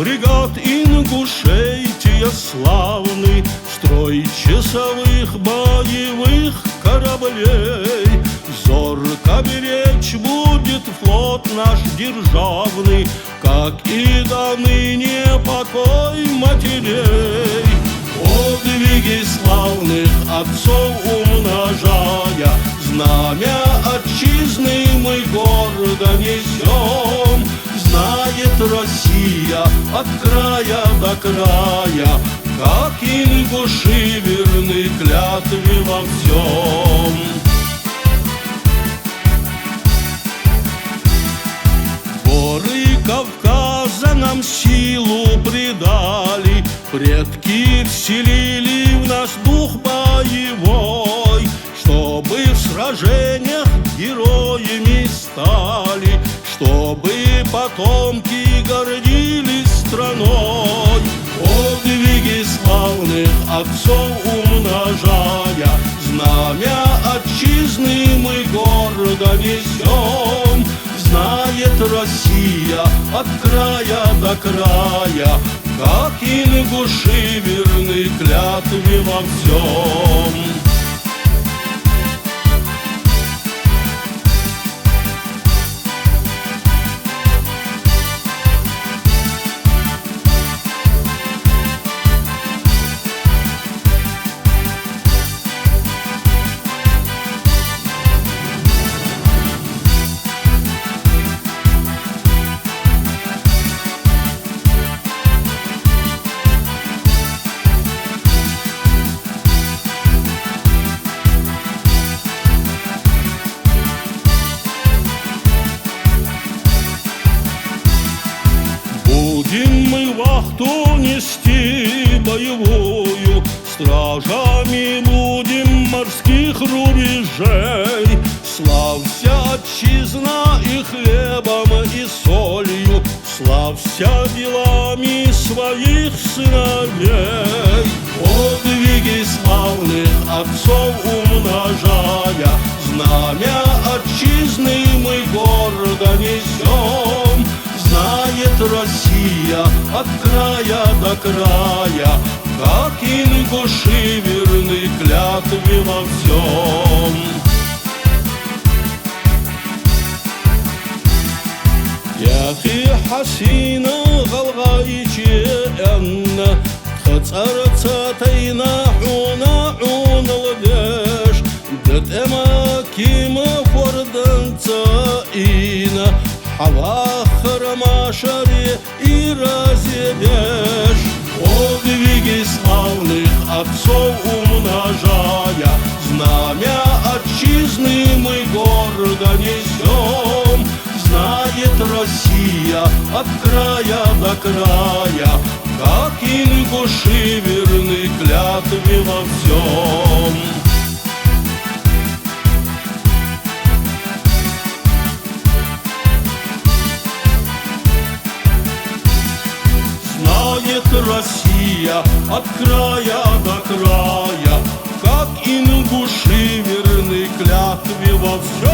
бригад Ингушетия славный, строй часовых боевых кораблей. Зорко беречь будет флот наш державный, как и до ныне покой матерей. Подвиги славных отцов умножая, знамя отчизны мы гордо несем. Знает Россия от края до края, как ингуши верны клятве во всем. Горы Кавказа нам силу придали, предки вселили в наш дух боевой, чтобы в сражениях героями стали, чтобы потомки гордились страной. Подвиги славных отцов умножая, знамя отчизны мы гордо несем. Знает Россия от края до края, как ингуши верны клятве во всем. Будем мы вахту нести боевую, стражами будем морских рубежей. Славься, отчизна, и хлебом, и солью, славься делами своих сыновей. Подвиги славных отцов умножая, знамя отчизны мы гордо несем. Знает Россия от края до края, как ингуши верны клятве во всем. Яхи хасина галгайчи энна, хацарцатайна хуна хуналдеш, дэтэма кима форданца ина, Хавахара машаре и разъебешь. Подвиги славных отцов умножая, знамя отчизны мы гордо несем. Знает Россия от края до края, как ингуши верны клятве во всем. Знает Россия от края до края, как ингуши верны клятве во всем.